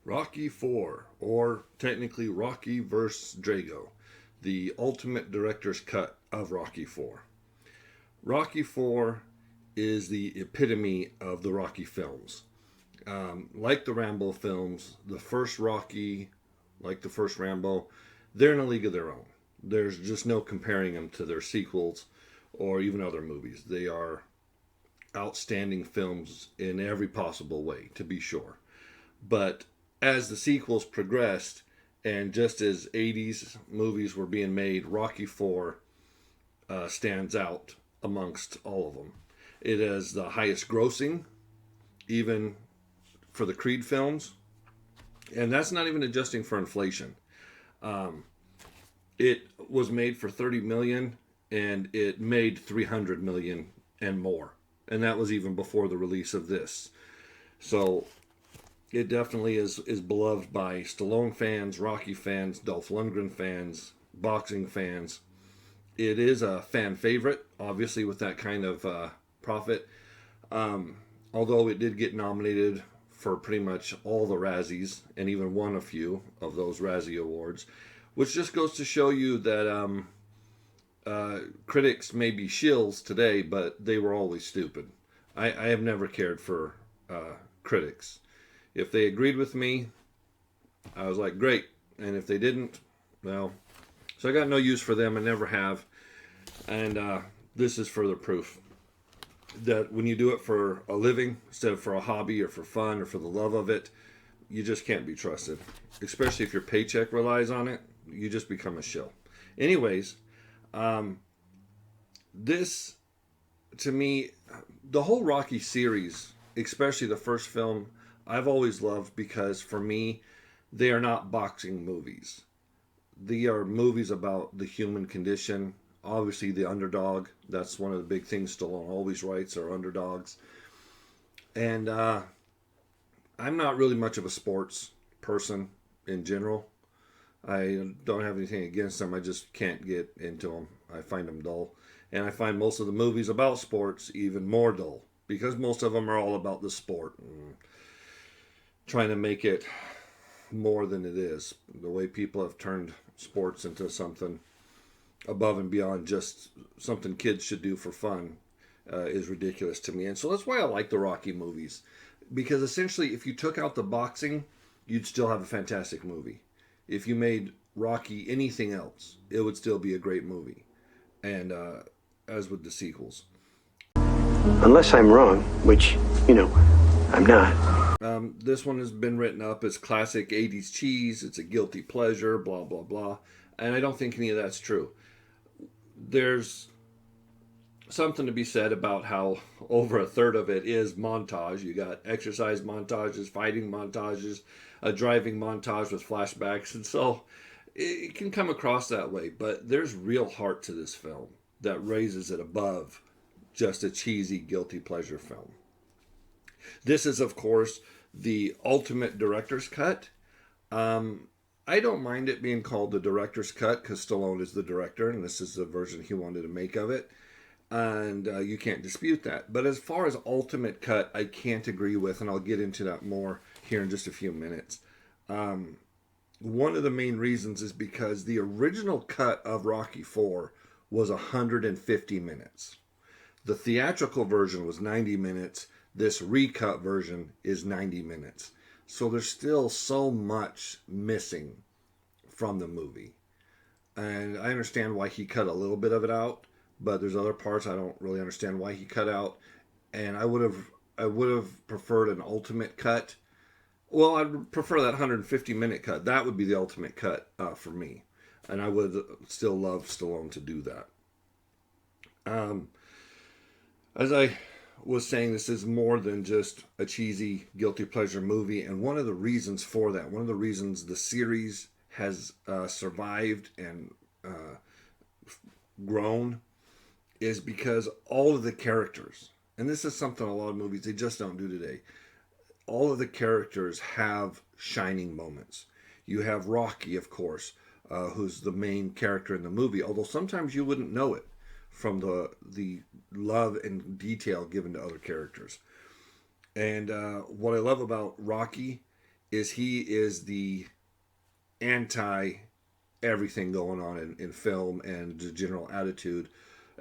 Rocky 4, or technically Rocky vs. Drago, the ultimate director's cut of Rocky 4. Rocky 4 is the epitome of the Rocky films. Like the Rambo films, the first Rocky, like the first Rambo, they're in a league of their own. There's just no comparing them to their sequels or even other movies. They are outstanding films in every possible way, to be sure. But as the sequels progressed, and just as 80s movies were being made, Rocky 4 stands out amongst all of them. It is the highest grossing, even for the Creed films. And that's not even adjusting for inflation. It was made for $30 million, and it made $300 million and more. And that was even before the release of this. So it definitely is beloved by Stallone fans, Rocky fans, Dolph Lundgren fans, boxing fans. It is a fan favorite, obviously, with that kind of profit. Although it did get nominated for pretty much all the Razzies, and even won a few of those Razzie Awards, which just goes to show you that critics may be shills today, but they were always stupid. I have never cared for critics. If they agreed with me, I was like, great. And if they didn't, well, so I got no use for them. I never have. And this is further proof that when you do it for a living instead of for a hobby or for fun or for the love of it, you just can't be trusted. Especially if your paycheck relies on it, you just become a shill. Anyways, this, to me, the whole Rocky series, especially the first film, I've always loved because, for me, they are not boxing movies. They are movies about the human condition. Obviously, the underdog. That's one of the big things Stallone always writes, are underdogs. And I'm not really much of a sports person in general. I don't have anything against them. I just can't get into them. I find them dull. And I find most of the movies about sports even more dull, because most of them are all about the sport and trying to make it more than it is. The way people have turned sports into something above and beyond just something kids should do for fun is ridiculous to me. And so that's why I like the Rocky movies. Because essentially, if you took out the boxing, you'd still have a fantastic movie. If you made Rocky anything else, it would still be a great movie. And as with the sequels. Unless I'm wrong, which, I'm not. This one has been written up as classic 80s cheese. It's a guilty pleasure, blah, blah, blah. And I don't think any of that's true. There's something to be said about how over a third of it is montage. You got exercise montages, fighting montages, a driving montage with flashbacks. And so it can come across that way. But there's real heart to this film that raises it above just a cheesy guilty pleasure film. This is, of course, the ultimate director's cut. I don't mind it being called the director's cut because Stallone is the director, and this is the version he wanted to make of it. And you can't dispute that. But as far as ultimate cut, I can't agree with, and I'll get into that more here in just a few minutes. One of the main reasons is because the original cut of Rocky 4 was 150 minutes. The theatrical version was 90 minutes. This recut version is 90 minutes. So there's still so much missing from the movie. And I understand why he cut a little bit of it out, but there's other parts I don't really understand why he cut out. And I would have preferred an ultimate cut. Well, I'd prefer that 150-minute cut. That would be the ultimate cut for me. And I would still love Stallone to do that. As I was saying, this is more than just a cheesy guilty pleasure movie, and one of the reasons for that, one of the reasons the series has survived and grown, is because all of the characters, and this is something a lot of movies they just don't do today, all of the characters have shining moments. You have Rocky, of course, who's the main character in the movie, although sometimes you wouldn't know it from the love and detail given to other characters. And what I love about Rocky is he is the anti everything going on in film and the general attitude,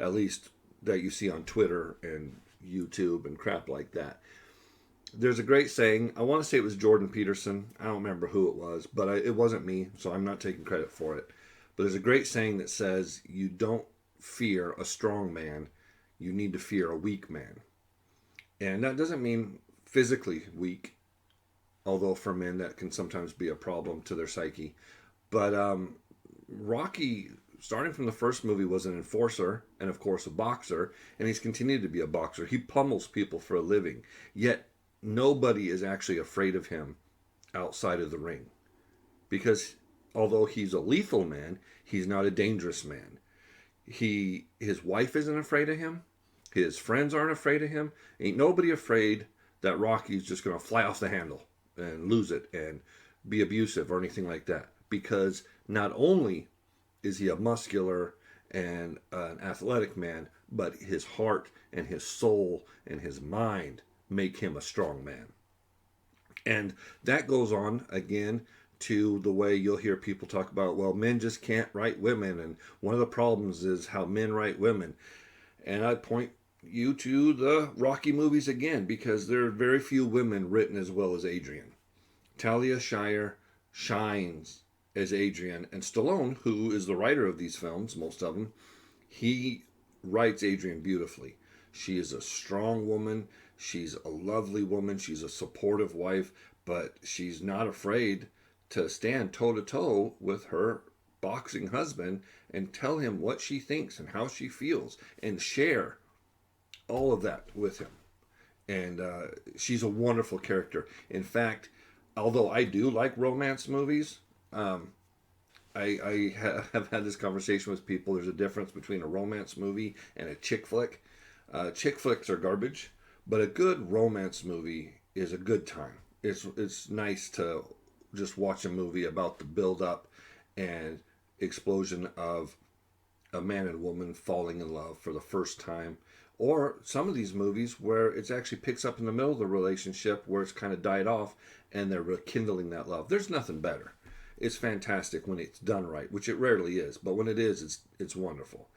at least that you see on Twitter and YouTube and crap like that. There's a great saying. I want to say it was Jordan Peterson. I don't remember who it was, but it wasn't me, so I'm not taking credit for it. But there's a great saying that says, you don't fear a strong man, you need to fear a weak man. And that doesn't mean physically weak, although for men that can sometimes be a problem to their psyche. But Rocky, starting from the first movie, was an enforcer and, of course, a boxer, and he's continued to be a boxer. He pummels people for a living, yet nobody is actually afraid of him outside of the ring. Because although he's a lethal man, he's not a dangerous man. His wife isn't afraid of him. His friends aren't afraid of him. Ain't nobody afraid that Rocky's just going to fly off the handle and lose it and be abusive or anything like that. Because not only is he a muscular and an athletic man, but his heart and his soul and his mind make him a strong man. And that goes on again to the way you'll hear people talk about, well, men just can't write women, and one of the problems is how men write women. And I point you to the Rocky movies again, because there are very few women written as well as Adrian. Talia Shire shines as Adrian, and Stallone, who is the writer of these films, most of them, he writes Adrian beautifully. She is a strong woman. She's a lovely woman. She's a supportive wife, but she's not afraid to stand toe-to-toe with her boxing husband and tell him what she thinks and how she feels and share all of that with him. And she's a wonderful character. In fact, although I do like romance movies, I have had this conversation with people. There's a difference between a romance movie and a chick flick. Chick flicks are garbage, but a good romance movie is a good time. It's nice to just watch a movie about the build up and explosion of a man and woman falling in love for the first time. Or some of these movies where it actually picks up in the middle of the relationship where it's kind of died off and they're rekindling that love. There's nothing better. It's fantastic when it's done right, which it rarely is, but when it is, it's wonderful.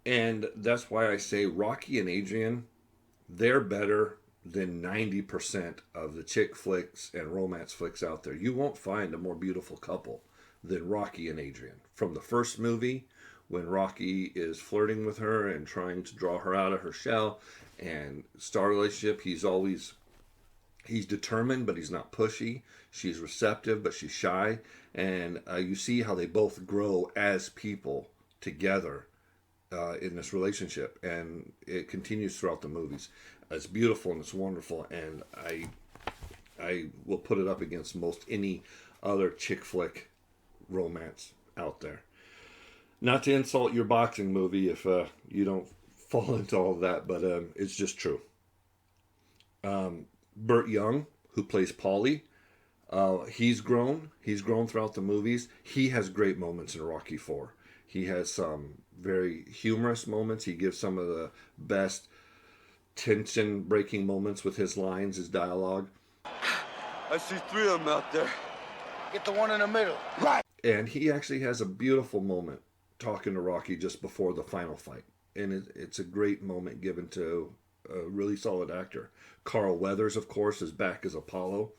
And that's why I say Rocky and Adrian, they're better than 90% of the chick flicks and romance flicks out there. You won't find a more beautiful couple than Rocky and Adrian. From the first movie, when Rocky is flirting with her and trying to draw her out of her shell, and star relationship, he's determined, but he's not pushy. She's receptive, but she's shy. And you see how they both grow as people together in this relationship. And it continues throughout the movies. It's beautiful and it's wonderful. And I will put it up against most any other chick flick romance out there. Not to insult your boxing movie if you don't fall into all of that, but it's just true. Burt Young, who plays Paulie, he's grown. He's grown throughout the movies. He has great moments in Rocky IV. He has some very humorous moments. He gives some of the best tension-breaking moments with his lines, his dialogue. I see 3 of them out there. Get the one in the middle. Right. And he actually has a beautiful moment talking to Rocky just before the final fight. And it's a great moment given to a really solid actor. Carl Weathers, of course, is back as Apollo.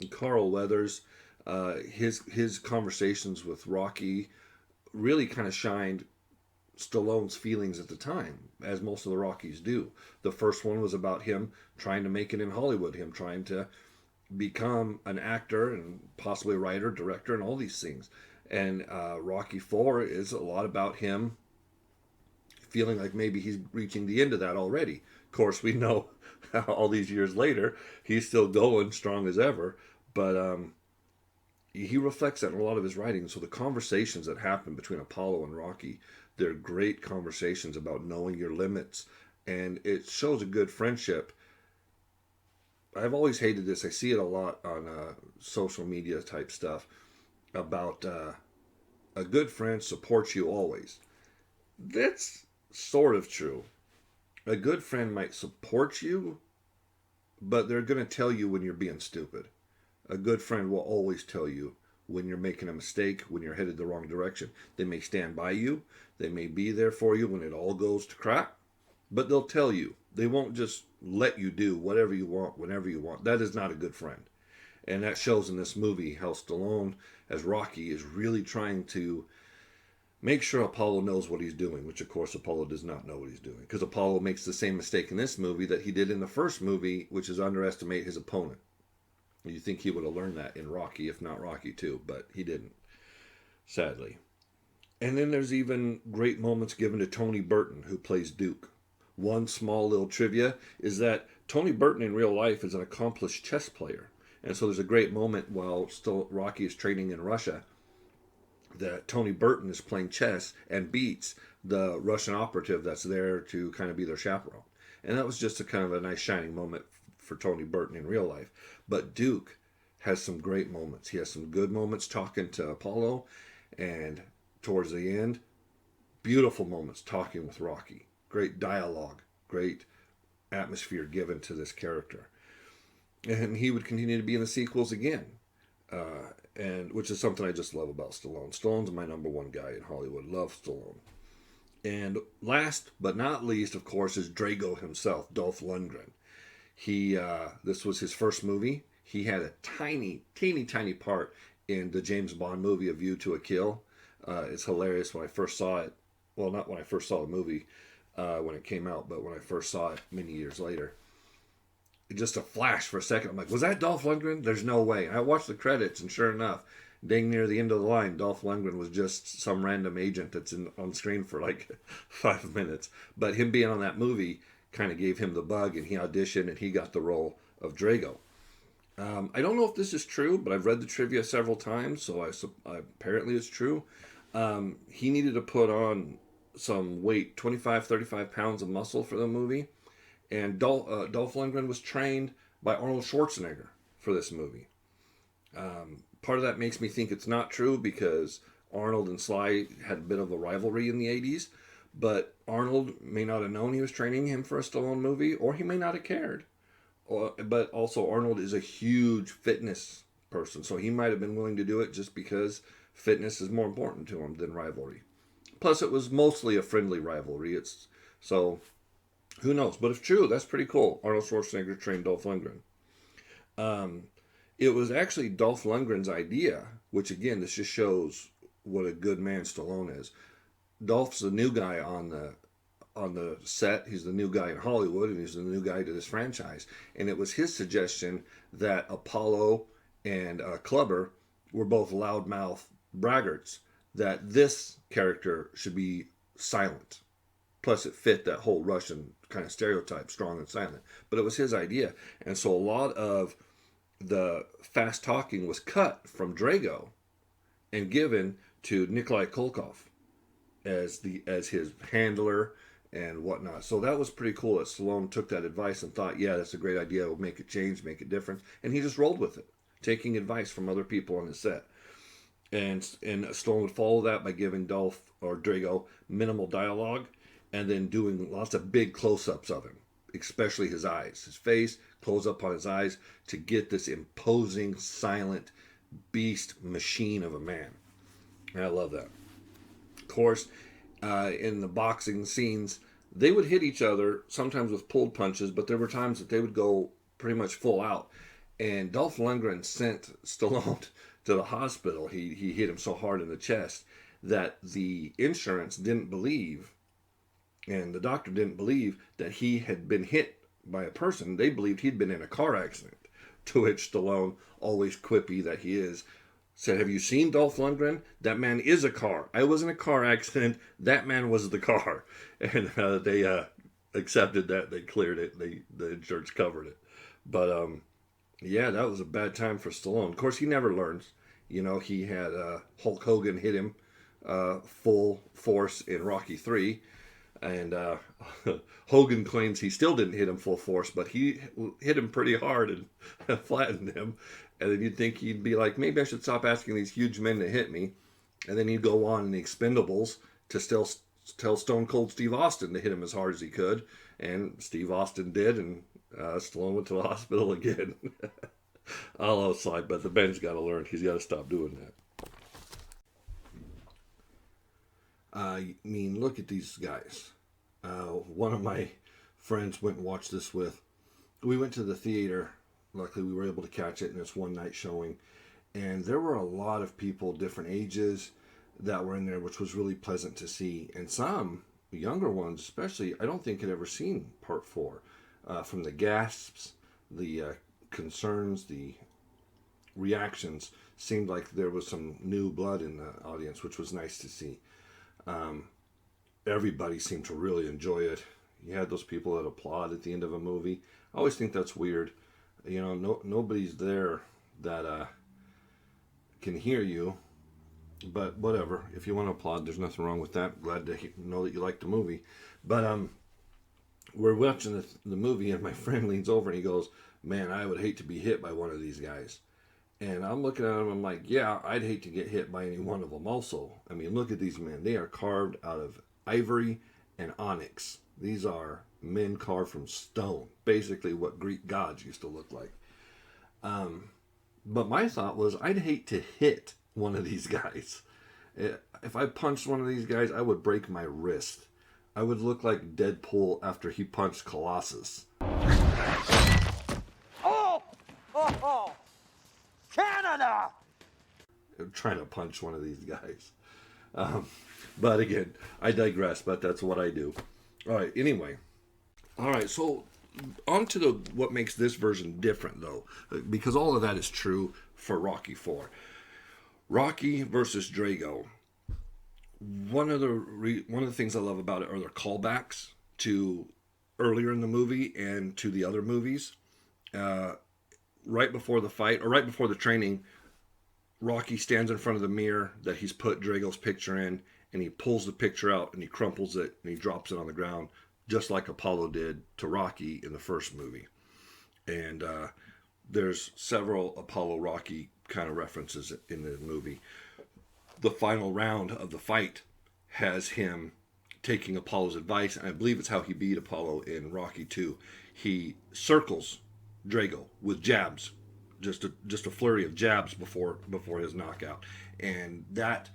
And Carl Weathers, his conversations with Rocky really kind of shined Stallone's feelings at the time, as most of the Rockies do. The first one was about him trying to make it in Hollywood, him trying to become an actor and possibly a writer, director, and all these things. And Rocky IV is a lot about him feeling like maybe he's reaching the end of that already. Of course, we know all these years later, he's still going strong as ever. But he reflects that in a lot of his writing. So the conversations that happen between Apollo and Rocky, they're great conversations about knowing your limits. And it shows a good friendship. I've always hated this. I see it a lot on social media type stuff about a good friend supports you always. That's sort of true. A good friend might support you, but they're going to tell you when you're being stupid. A good friend will always tell you when you're making a mistake, when you're headed the wrong direction. They may stand by you. They may be there for you when it all goes to crap, but they'll tell you. They won't just let you do whatever you want, whenever you want. That is not a good friend. And that shows in this movie how Stallone, as Rocky, is really trying to make sure Apollo knows what he's doing, which of course Apollo does not know what he's doing. Because Apollo makes the same mistake in this movie that he did in the first movie, which is underestimate his opponent. You think he would have learned that in Rocky, if not Rocky 2, but he didn't, sadly. And then there's even great moments given to Tony Burton, who plays Duke. One small little trivia is that Tony Burton in real life is an accomplished chess player. And so there's a great moment while still Rocky is training in Russia that Tony Burton is playing chess and beats the Russian operative that's there to kind of be their chaperone. And that was just a kind of a nice shining moment for Tony Burton in real life. But Duke has some great moments. He has some good moments talking to Apollo, and towards the end, beautiful moments talking with Rocky. Great dialogue, great atmosphere given to this character. And he would continue to be in the sequels again, and which is something I just love about Stallone. Stallone's my number one guy in Hollywood. Love Stallone. And last but not least, of course, is Drago himself, Dolph Lundgren. This was his first movie. He had a teeny tiny part in the James Bond movie, A View to a Kill. It's hilarious when I first saw it. Well, not when I first saw the movie when it came out, but when I first saw it many years later. Just a flash for a second. I'm like, was that Dolph Lundgren? There's no way. And I watched the credits, and sure enough, dang near the end of the line, Dolph Lundgren was just some random agent that's on screen for like 5 minutes. But him being on that movie kind of gave him the bug, and he auditioned, and he got the role of Drago. I don't know if this is true, but I've read the trivia several times, so apparently it's true. He needed to put on some weight, 25, 35 pounds of muscle for the movie. And Dolph Lundgren was trained by Arnold Schwarzenegger for this movie. Part of that makes me think it's not true because Arnold and Sly had a bit of a rivalry in the 80s. But Arnold may not have known he was training him for a Stallone movie, or he may not have cared. But also Arnold is a huge fitness person, so he might have been willing to do it just because fitness is more important to him than rivalry. Plus, it was mostly a friendly rivalry. So who knows? But if true, that's pretty cool. Arnold Schwarzenegger trained Dolph Lundgren. It was actually Dolph Lundgren's idea, which again, this just shows what a good man Stallone is. Dolph's the new guy on the set. He's the new guy in Hollywood, and he's the new guy to this franchise. And it was his suggestion that Apollo and Clubber were both loudmouth braggarts, that this character should be silent. Plus, it fit that whole Russian kind of stereotype, strong and silent. But it was his idea. And so a lot of the fast talking was cut from Drago and given to Nikolai Kolkov as his handler and whatnot. So that was pretty cool that Stallone took that advice and thought, yeah, that's a great idea. We'll make it change, make it different. And he just rolled with it, taking advice from other people on the set. And Stallone would follow that by giving Dolph or Drago minimal dialogue and then doing lots of big close-ups of him, especially his eyes. His face, close up on his eyes to get this imposing, silent beast machine of a man. And I love that. Of course, in the boxing scenes, they would hit each other, sometimes with pulled punches, but there were times that they would go pretty much full out. And Dolph Lundgren sent Stallone to the hospital. He hit him so hard in the chest that the insurance didn't believe, and the doctor didn't believe that he had been hit by a person. They believed he'd been in a car accident. To which Stallone, always quippy that he is, said, "Have you seen Dolph Lundgren? That man is a car. I was in a car accident. That man was the car." And they accepted that. They cleared it. The insurance covered it. But yeah, that was a bad time for Stallone. Of course, he never learns. You know, he had Hulk Hogan hit him full force in Rocky 3. And Hogan claims he still didn't hit him full force, but he hit him pretty hard and flattened him. And then you'd think he'd be like, maybe I should stop asking these huge men to hit me. And then he'd go on in the Expendables to still tell Stone Cold Steve Austin to hit him as hard as he could. And Steve Austin did, and Stallone went to the hospital again. I'll outside, but the Ben's got to learn. He's got to stop doing that. I mean, look at these guys. One of my friends went and watched this with. We went to the theater. Luckily, we were able to catch it in this one night showing. And there were a lot of people, different ages, that were in there, which was really pleasant to see. And some younger ones, especially, I don't think had ever seen part 4. From the gasps, the concerns, the reactions, seemed like there was some new blood in the audience, which was nice to see. Everybody seemed to really enjoy it. You had those people that applaud at the end of a movie. I always think that's weird. You know, nobody's there that can hear you, but whatever. If you want to applaud, there's nothing wrong with that. Glad to know that you like the movie. But we're watching the movie, and my friend leans over and he goes, "Man, I would hate to be hit by one of these guys." And I'm looking at him, I'm like, yeah, I'd hate to get hit by any one of them also. I mean, look at these men. They are carved out of ivory and onyx. These are men carved from stone. Basically what Greek gods used to look like. But my thought was, I'd hate to hit one of these guys. If I punched one of these guys, I would break my wrist. I would look like Deadpool after he punched Colossus. Oh! Canada! I'm trying to punch one of these guys. But again, I digress, but that's what I do. All right, anyway. All right, so on to what makes this version different, though, because all of that is true for Rocky 4. Rocky versus Drago. One of the things I love about it are their callbacks to earlier in the movie and to the other movies. Right before the fight, or right before the training, Rocky stands in front of the mirror that he's put Drago's picture in, and he pulls the picture out and he crumples it and he drops it on the ground, just like Apollo did to Rocky in the first movie. And there's several Apollo-Rocky kind of references in the movie. The final round of the fight has him taking Apollo's advice, and I believe it's how he beat Apollo in Rocky 2. He circles Drago with jabs, just a flurry of jabs before his knockout. And that,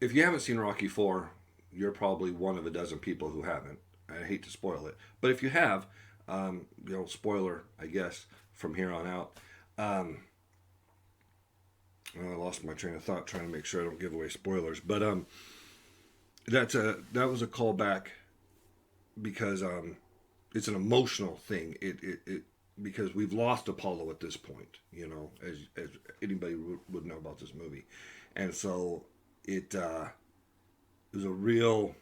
if you haven't seen Rocky 4, you're probably one of a dozen people who haven't. I hate to spoil it, but if you have, spoiler, I guess, from here on out. I lost my train of thought trying to make sure I don't give away spoilers, but that was a callback because it's an emotional thing. It because we've lost Apollo at this point, as anybody would know about this movie, and so it was a real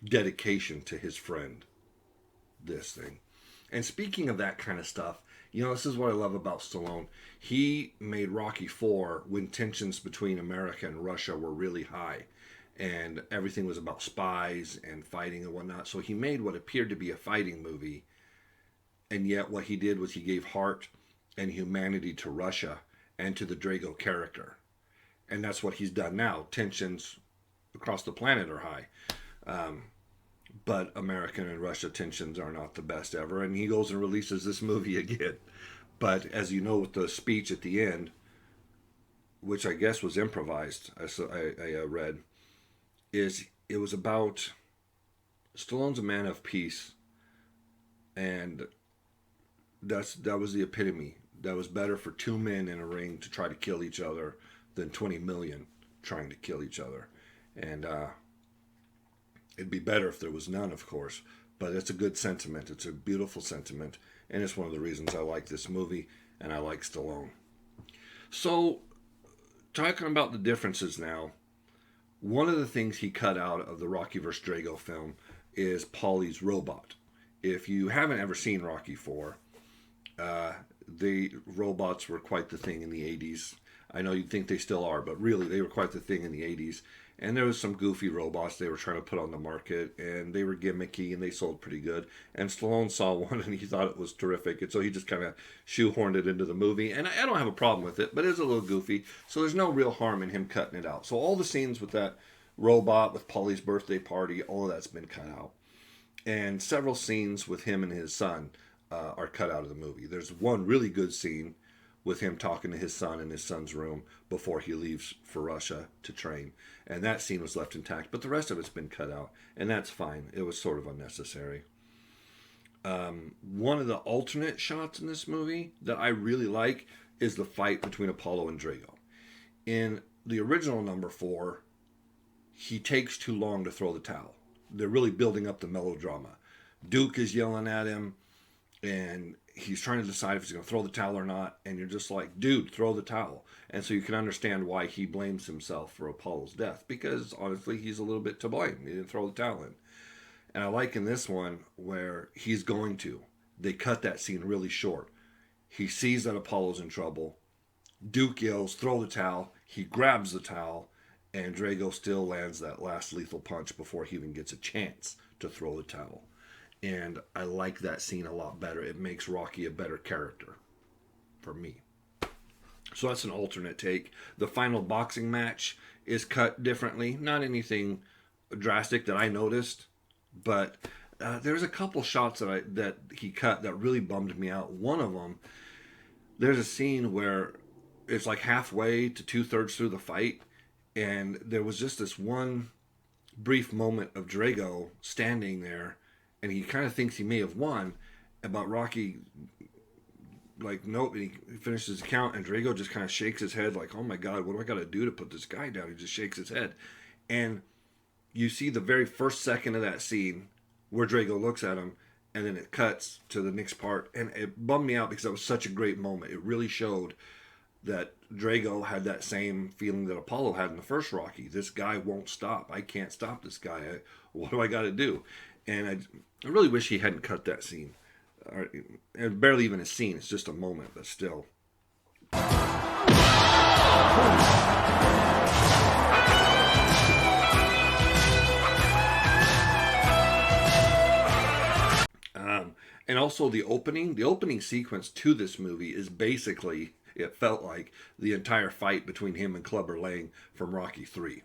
dedication to his friend, this thing. And speaking of that kind of stuff, this is what I love about Stallone. He made Rocky 4 when tensions between America and Russia were really high, and everything was about spies and fighting and whatnot. So he made what appeared to be a fighting movie, and yet what he did was he gave heart and humanity to Russia and to the Drago character. And that's what he's done now. Tensions across the planet are high. But American and Russia tensions are not the best ever. And he goes and releases this movie again. But as you know, with the speech at the end, which I guess was improvised, I read, it was about Stallone's a man of peace. And that was the epitome. That was better for two men in a ring to try to kill each other than 20 million trying to kill each other. And it'd be better if there was none, of course. But it's a good sentiment. It's a beautiful sentiment. And it's one of the reasons I like this movie and I like Stallone. So, talking about the differences now, one of the things he cut out of the Rocky vs. Drago film is Paulie's robot. If you haven't ever seen Rocky 4, the robots were quite the thing in the 80s. I know you'd think they still are, but really they were quite the thing in the 80s. And there was some goofy robots they were trying to put on the market, and they were gimmicky, and they sold pretty good. And Stallone saw one, and he thought it was terrific, and so he just kind of shoehorned it into the movie. And I don't have a problem with it, but it's a little goofy, so there's no real harm in him cutting it out. So all the scenes with that robot, with Paulie's birthday party, all of that's been cut out. And several scenes with him and his son are cut out of the movie. There's one really good scene with him talking to his son in his son's room before he leaves for Russia to train. And that scene was left intact, but the rest of it's been cut out, and that's fine. It was sort of unnecessary. One of the alternate shots in this movie that I really like is the fight between Apollo and Drago. In the original number 4, he takes too long to throw the towel. They're really building up the melodrama. Duke is yelling at him, and he's trying to decide if he's going to throw the towel or not, and you're just like, dude, throw the towel. And so you can understand why he blames himself for Apollo's death, because honestly, he's a little bit to blame. He didn't throw the towel in. And I like in this one where he's going to. They cut that scene really short. He sees that Apollo's in trouble. Duke yells, throw the towel. He grabs the towel, and Drago still lands that last lethal punch before he even gets a chance to throw the towel. And I like that scene a lot better. It makes Rocky a better character for me. So that's an alternate take. The final boxing match is cut differently. Not anything drastic that I noticed, but there's a couple shots that he cut that really bummed me out. One of them, there's a scene where it's like halfway to 2/3 through the fight, and there was just this one brief moment of Drago standing there, and he kind of thinks he may have won, but Rocky, like, nope, and he finishes his count, and Drago just kind of shakes his head like, oh my God, what do I got to do to put this guy down? He just shakes his head. And you see the very first second of that scene where Drago looks at him, and then it cuts to the next part, and it bummed me out because that was such a great moment. It really showed that Drago had that same feeling that Apollo had in the first Rocky. This guy won't stop. I can't stop this guy. What do I got to do? And I really wish he hadn't cut that scene. And barely even a scene. It's just a moment, but still. And also the opening sequence to this movie is basically, it felt like, the entire fight between him and Clubber Lang from Rocky 3.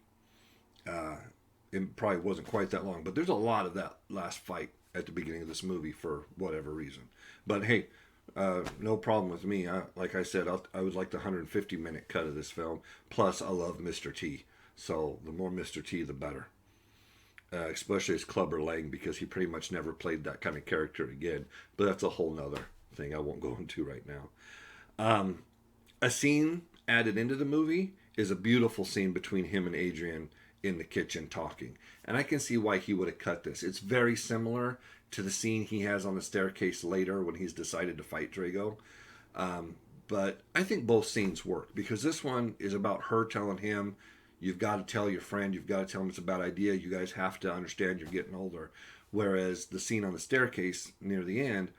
It probably wasn't quite that long, but there's a lot of that last fight at the beginning of this movie for whatever reason. But hey, no problem with me. Like I said, I would like the 150-minute cut of this film. Plus, I love Mr. T. So the more Mr. T, the better. Especially as Clubber Lang, because he pretty much never played that kind of character again. But that's a whole nother thing I won't go into right now. A scene added into the movie is a beautiful scene between him and Adrian in the kitchen talking. And I can see why he would have cut this. It's very similar to the scene he has on the staircase later when he's decided to fight Drago. But I think both scenes work, because this one is about her telling him, you've got to tell your friend, you've got to tell him it's a bad idea, you guys have to understand you're getting older. Whereas the scene on the staircase near the end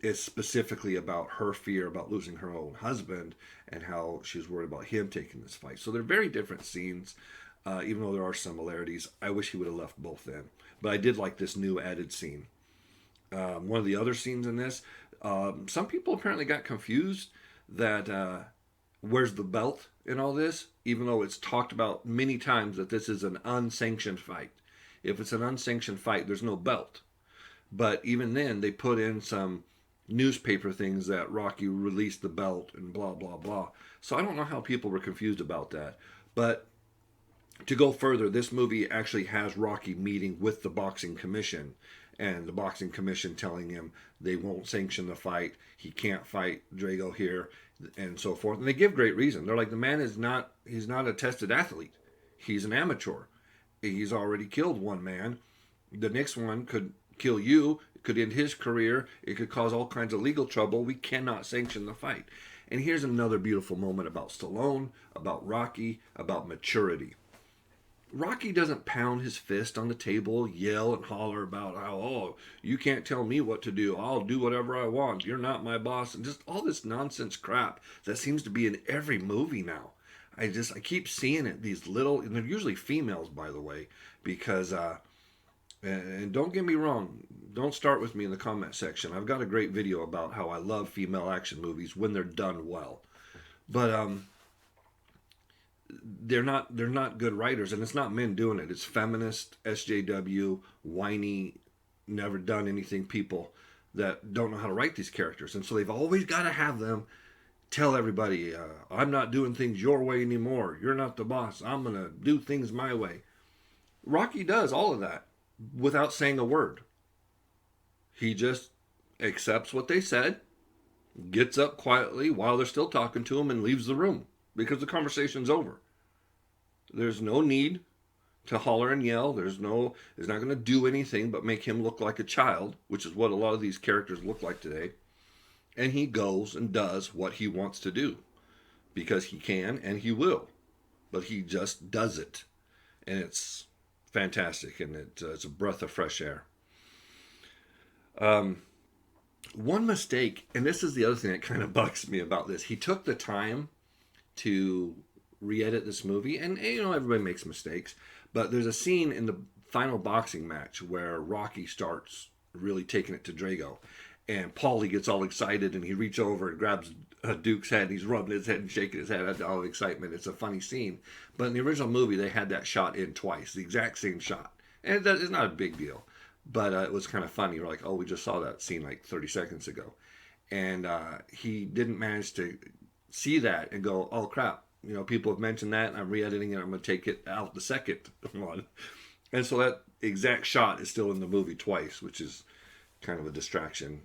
is specifically about her fear about losing her own husband and how she's worried about him taking this fight. So they're very different scenes, even though there are similarities. I wish he would have left both in. But I did like this new added scene. One of the other scenes in this, some people apparently got confused that where's the belt in all this, even though it's talked about many times that this is an unsanctioned fight. If it's an unsanctioned fight, there's no belt. But even then, they put in some newspaper things that Rocky released the belt and blah, blah, blah. So I don't know how people were confused about that. But to go further, this movie actually has Rocky meeting with the boxing commission, and the boxing commission telling him they won't sanction the fight, he can't fight Drago here, and so forth. And they give great reason. They're like, the man is not, he's not a tested athlete. He's an amateur. He's already killed one man. The next one could kill you. It could end his career. It could cause all kinds of legal trouble. We cannot sanction the fight. And here's another beautiful moment about Stallone, about Rocky, about maturity. Rocky doesn't pound his fist on the table, yell and holler about how, oh, you can't tell me what to do. I'll do whatever I want. You're not my boss. And just all this nonsense crap that seems to be in every movie now. I keep seeing it, these little, and they're usually females, by the way, because, and don't get me wrong, don't start with me in the comment section. I've got a great video about how I love female action movies when they're done well. But, they're not good writers, and it's not men doing it. It's feminist, SJW, whiny, never done anything people that don't know how to write these characters. And so they've always got to have them tell everybody, I'm not doing things your way anymore. You're not the boss. I'm going to do things my way. Rocky does all of that without saying a word. He just accepts what they said, gets up quietly while they're still talking to him, and leaves the room because the conversation's over. There's no need to holler and yell. It's not going to do anything but make him look like a child, which is what a lot of these characters look like today. And he goes and does what he wants to do because he can and he will. But he just does it. And it's fantastic, and it's a breath of fresh air. One mistake, and this is the other thing that kind of bugs me about this, he took the time to re-edit this movie, and you know, everybody makes mistakes, but there's a scene in the final boxing match where Rocky starts really taking it to Drago, and Paulie gets all excited, and he reaches over and grabs Duke's head, and he's rubbing his head and shaking his head out of excitement. It's a funny scene, but in the original movie they had that shot in twice, the exact same shot, and it's not a big deal, but it was kind of funny. We're like, oh, we just saw that scene like 30 seconds ago, and he didn't manage to see that and go, oh crap, you know, people have mentioned that, and I'm re-editing it. I'm going to take it out the second one. And so that exact shot is still in the movie twice, which is kind of a distraction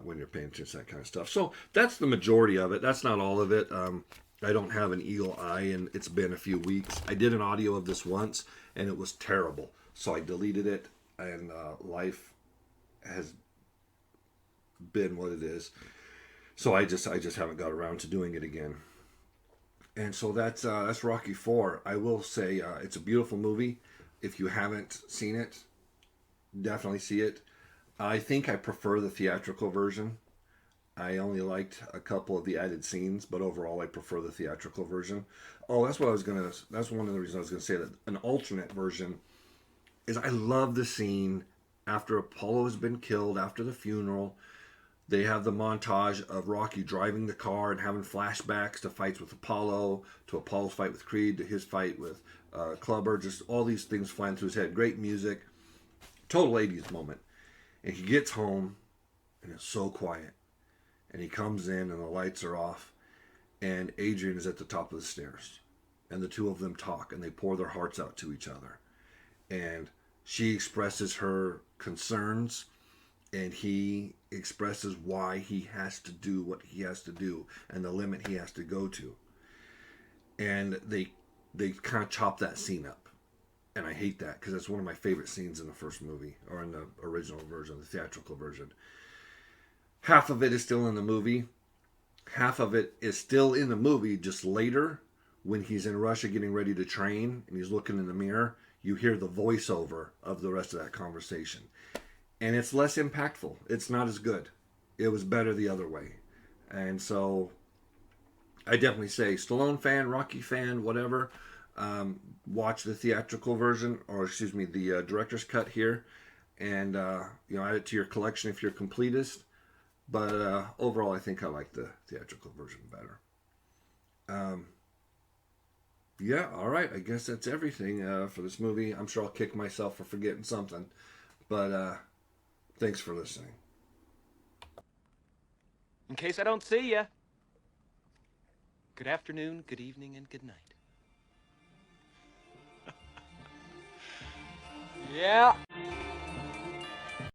when you're paying attention to that kind of stuff. So that's the majority of it. That's not all of it. I don't have an eagle eye, and it's been a few weeks. I did an audio of this once, and it was terrible. So I deleted it, and life has been what it is. So I just haven't got around to doing it again. And so that's Rocky IV. I will say it's a beautiful movie. If you haven't seen it, definitely see it. I think I prefer the theatrical version. I only liked a couple of the added scenes, but overall I prefer the theatrical version. Oh, that's one of the reasons I was gonna say that an alternate version is I love the scene after Apollo has been killed, after the funeral. They have the montage of Rocky driving the car and having flashbacks to fights with Apollo, to Apollo's fight with Creed, to his fight with Clubber, just all these things flying through his head. Great music. Total 80s moment. And he gets home, and it's so quiet. And he comes in, and the lights are off, and Adrian is at the top of the stairs. And the two of them talk, and they pour their hearts out to each other. And she expresses her concerns, and he expresses why he has to do what he has to do and the limit he has to go to. And they kind of chop that scene up. And I hate that because that's one of my favorite scenes in the first movie, or in the original version, the theatrical version. Half of it is still in the movie. Half of it is still in the movie just later when he's in Russia getting ready to train and he's looking in the mirror. You hear the voiceover of the rest of that conversation. And it's less impactful. It's not as good. It was better the other way. And so I definitely say Stallone fan, Rocky fan, whatever, watch the theatrical version, or excuse me, the director's cut here, and add it to your collection if you're completist. But overall, I think I like the theatrical version better. Yeah, all right. I guess that's everything for this movie. I'm sure I'll kick myself for forgetting something, but thanks for listening. In case I don't see ya, good afternoon, good evening, and good night. Yeah.